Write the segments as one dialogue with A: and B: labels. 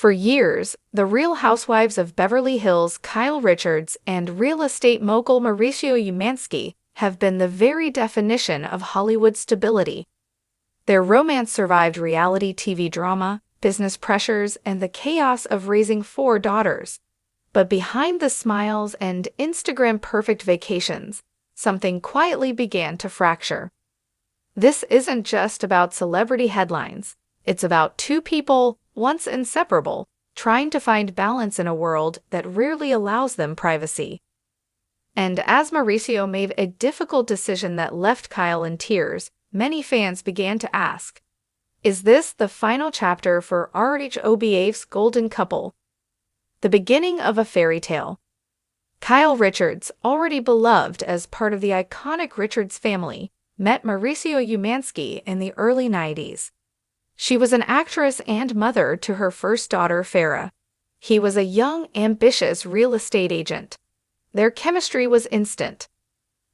A: For years, the Real Housewives of Beverly Hills, Kyle Richards, and real estate mogul Mauricio Umansky have been the very definition of Hollywood stability. Their romance survived reality TV drama, business pressures, and the chaos of raising 4 daughters. But behind the smiles and Instagram-perfect vacations, something quietly began to fracture. This isn't just about celebrity headlines. It's about 2 people, once inseparable, trying to find balance in a world that rarely allows them privacy. And as Mauricio made a difficult decision that left Kyle in tears, many fans began to ask, is this the final chapter for RHOBH's golden couple? The beginning of a fairy tale. Kyle Richards, already beloved as part of the iconic Richards family, met Mauricio Umansky in the early 90s. She was an actress and mother to her first daughter, Farah. He was a young, ambitious real estate agent. Their chemistry was instant.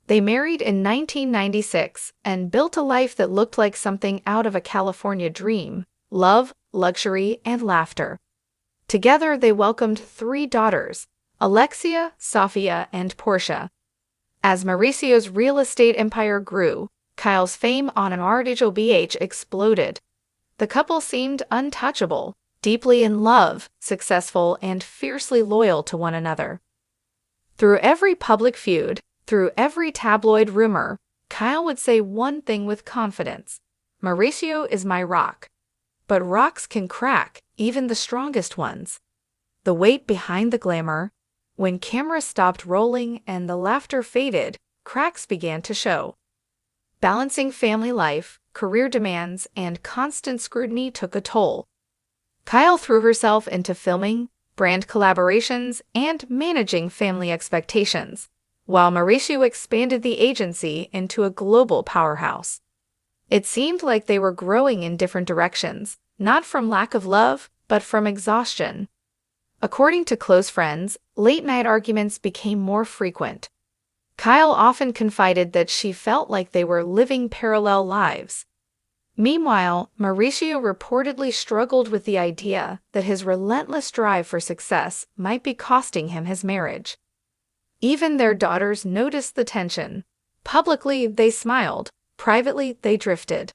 A: They married in 1996 and built a life that looked like something out of a California dream: love, luxury, and laughter. Together, they welcomed 3 daughters: Alexia, Sofia, and Portia. As Mauricio's real estate empire grew, Kyle's fame on an RHOBH exploded. The couple seemed untouchable, deeply in love, successful, and fiercely loyal to one another. Through every public feud, through every tabloid rumor, Kyle would say one thing with confidence: Mauricio is my rock. But rocks can crack, even the strongest ones. The weight behind the glamour. When cameras stopped rolling and the laughter faded, cracks began to show. Balancing family life, career demands, and constant scrutiny took a toll. Kyle threw herself into filming, brand collaborations, and managing family expectations, while Mauricio expanded the agency into a global powerhouse. It seemed like they were growing in different directions, not from lack of love, but from exhaustion. According to close friends, late-night arguments became more frequent. Kyle often confided that she felt like they were living parallel lives. Meanwhile, Mauricio reportedly struggled with the idea that his relentless drive for success might be costing him his marriage. Even their daughters noticed the tension. Publicly, they smiled. Privately, they drifted.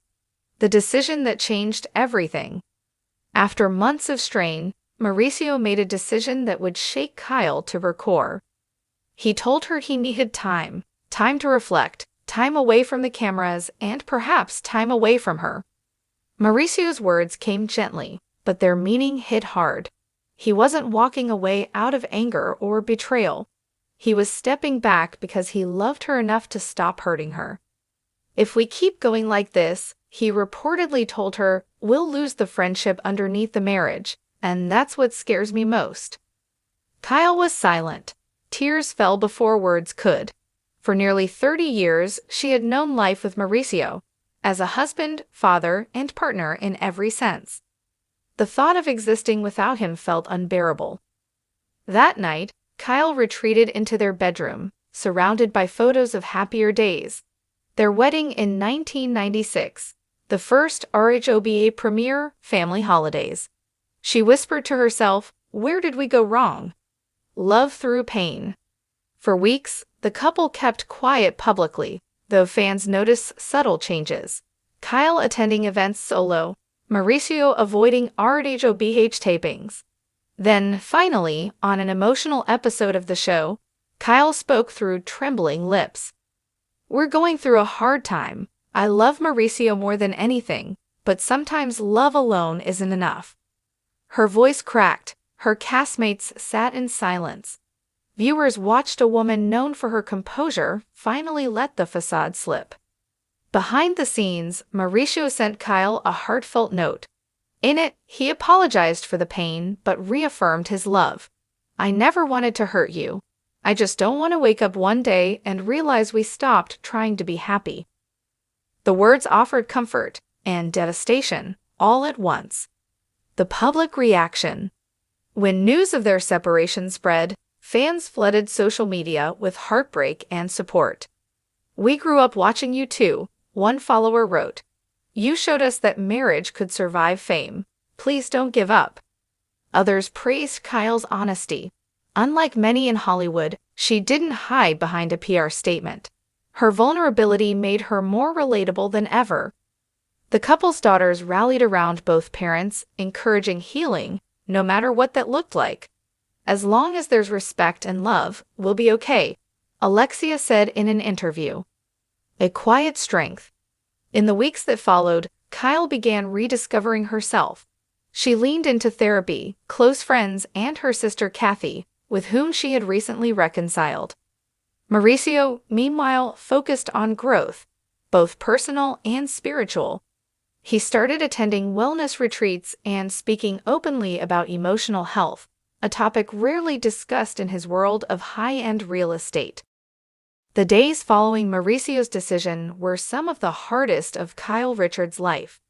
A: The decision that changed everything. After months of strain, Mauricio made a decision that would shake Kyle to her core. He told her he needed time to reflect, time away from the cameras, and perhaps time away from her. Mauricio's words came gently, but their meaning hit hard. He wasn't walking away out of anger or betrayal. He was stepping back because he loved her enough to stop hurting her. If we keep going like this, he reportedly told her, we'll lose the friendship underneath the marriage, and that's what scares me most. Kyle was silent. Tears fell before words could. For nearly 30 years, she had known life with Mauricio, as a husband, father, and partner in every sense. The thought of existing without him felt unbearable. That night, Kyle retreated into their bedroom, surrounded by photos of happier days. Their wedding in 1996, the first RHOBH premiere, family holidays. She whispered to herself, where did we go wrong? Love through pain. For weeks, the couple kept quiet publicly, though fans noticed subtle changes. Kyle attending events solo, Mauricio avoiding RHOBH tapings. Then, finally, on an emotional episode of the show, Kyle spoke through trembling lips. We're going through a hard time. I love Mauricio more than anything, but sometimes love alone isn't enough. Her voice cracked. Her castmates sat in silence. Viewers watched a woman known for her composure finally let the facade slip. Behind the scenes, Mauricio sent Kyle a heartfelt note. In it, he apologized for the pain but reaffirmed his love. I never wanted to hurt you. I just don't want to wake up one day and realize we stopped trying to be happy. The words offered comfort and devastation all at once. The public reaction. When news of their separation spread, fans flooded social media with heartbreak and support. We grew up watching you too, one follower wrote. You showed us that marriage could survive fame. Please don't give up. Others praised Kyle's honesty. Unlike many in Hollywood, she didn't hide behind a PR statement. Her vulnerability made her more relatable than ever. The couple's daughters rallied around both parents, encouraging healing, no matter what that looked like. "As long as there's respect and love, we'll be okay," Alexia said in an interview. A quiet strength. In the weeks that followed, Kyle began rediscovering herself. She leaned into therapy, close friends, and her sister Kathy, with whom she had recently reconciled. Mauricio, meanwhile, focused on growth, both personal and spiritual. He started attending wellness retreats and speaking openly about emotional health, a topic rarely discussed in his world of high-end real estate. The days following Mauricio's decision were some of the hardest of Kyle Richards' life.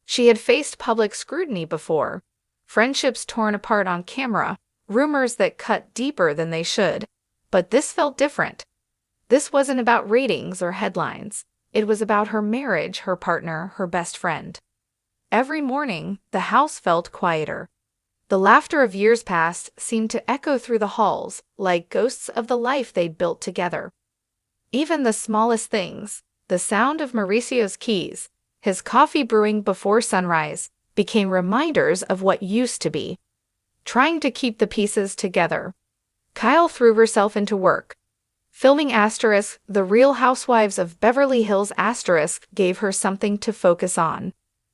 A: She had faced public scrutiny before, friendships torn apart on camera, rumors that cut deeper than they should, but this felt different. This wasn't about ratings or headlines. It was about her marriage, her partner, her best friend. Every morning, the house felt quieter. The laughter of years past seemed to echo through the halls, like ghosts of the life they'd built together. Even the smallest things, the sound of Mauricio's keys, his coffee brewing before sunrise, became reminders of what used to be. Trying to keep the pieces together, Kyle threw herself into work. Filming The Real Housewives of Beverly Hills gave her something to focus on.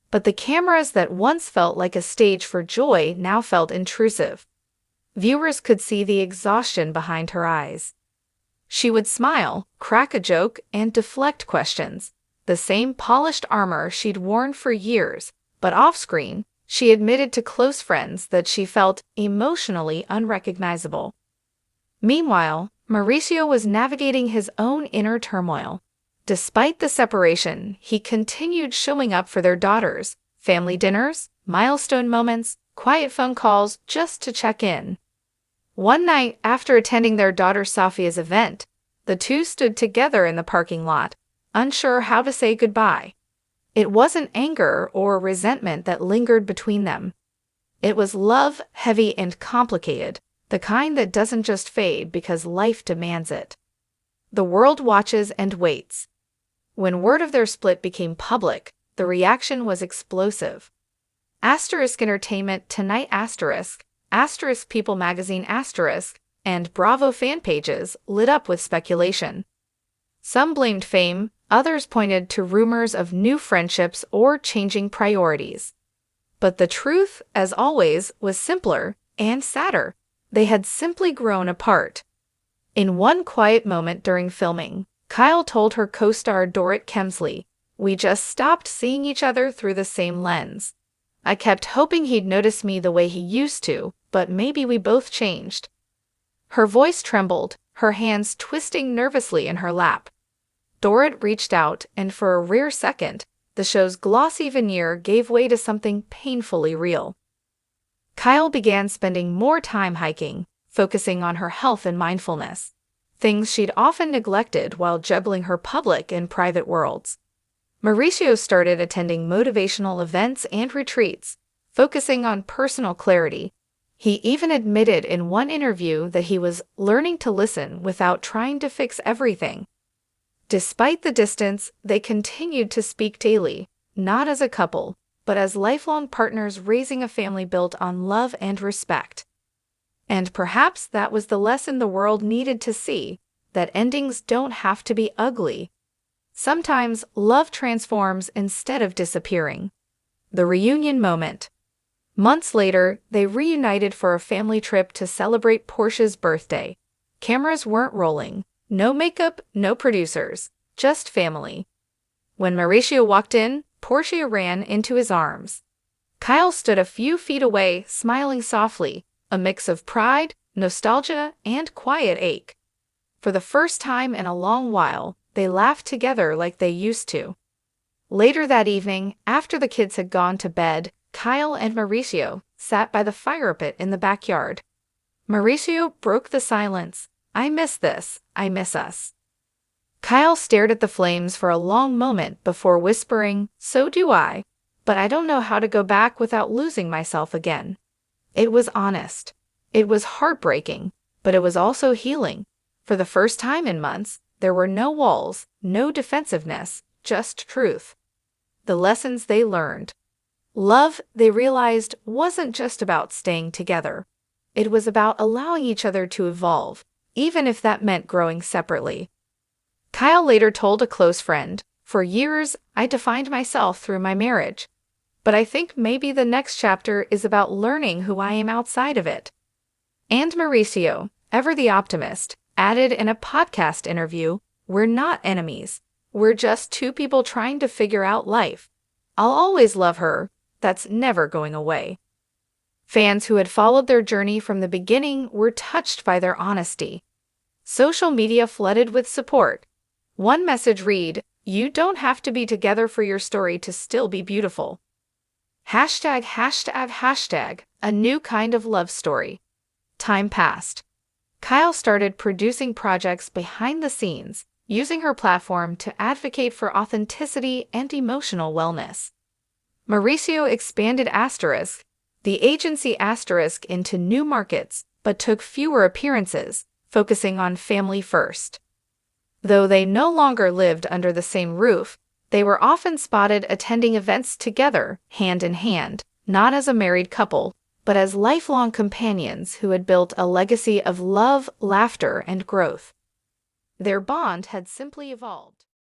A: But the cameras that once felt like a stage for joy now felt intrusive. Viewers could see the exhaustion behind her eyes. She would smile, crack a joke, and deflect questions, the same polished armor she'd worn for years, but off-screen, she admitted to close friends that she felt emotionally unrecognizable. Meanwhile, Mauricio was navigating his own inner turmoil. Despite the separation, he continued showing up for their daughters, family dinners, milestone moments, quiet phone calls just to check in. One night, after attending their daughter Sophia's event, the two stood together in the parking lot, unsure how to say goodbye. It wasn't anger or resentment that lingered between them. It was love, heavy and complicated, the kind that doesn't just fade because life demands it. The world watches and waits. When word of their split became public, the reaction was explosive. Entertainment Tonight People Magazine and Bravo fan pages lit up with speculation. Some blamed fame, others pointed to rumors of new friendships or changing priorities. But the truth, as always, was simpler and sadder. They had simply grown apart. In one quiet moment during filming, Kyle told her co-star Dorit Kemsley, "We just stopped seeing each other through the same lens. I kept hoping he'd notice me the way he used to, but maybe we both changed." Her voice trembled, her hands twisting nervously in her lap. Dorit reached out, and for a rare second, the show's glossy veneer gave way to something painfully real. Kyle began spending more time hiking, focusing on her health and mindfulness, things she'd often neglected while juggling her public and private worlds. Mauricio started attending motivational events and retreats, focusing on personal clarity. He even admitted in one interview that he was learning to listen without trying to fix everything. Despite the distance, they continued to speak daily, not as a couple, but as lifelong partners raising a family built on love and respect. And perhaps that was the lesson the world needed to see, that endings don't have to be ugly. Sometimes love transforms instead of disappearing. The reunion moment. Months later, they reunited for a family trip to celebrate Portia's birthday. Cameras weren't rolling, no makeup, no producers, just family. When Mauricio walked in, Portia ran into his arms. Kyle stood a few feet away, smiling softly, a mix of pride, nostalgia, and quiet ache. For the first time in a long while, they laughed together like they used to. Later that evening, after the kids had gone to bed, Kyle and Mauricio sat by the fire pit in the backyard. Mauricio broke the silence. "I miss this. I miss us." Kyle stared at the flames for a long moment before whispering, "So do I, but I don't know how to go back without losing myself again." It was honest. It was heartbreaking, but it was also healing. For the first time in months, there were no walls, no defensiveness, just truth. The lessons they learned. Love, they realized, wasn't just about staying together. It was about allowing each other to evolve, even if that meant growing separately. Kyle later told a close friend, "For years, I defined myself through my marriage. But I think maybe the next chapter is about learning who I am outside of it." And Mauricio, ever the optimist, added in a podcast interview, "We're not enemies. We're just two people trying to figure out life. I'll always love her. That's never going away." Fans who had followed their journey from the beginning were touched by their honesty. Social media flooded with support. One message read, "You don't have to be together for your story to still be beautiful." ###, a new kind of love story. Time passed. Kyle started producing projects behind the scenes, using her platform to advocate for authenticity and emotional wellness. Mauricio expanded the agency into new markets, but took fewer appearances, focusing on family first. Though they no longer lived under the same roof, they were often spotted attending events together, hand in hand, not as a married couple, but as lifelong companions who had built a legacy of love, laughter, and growth. Their bond had simply evolved.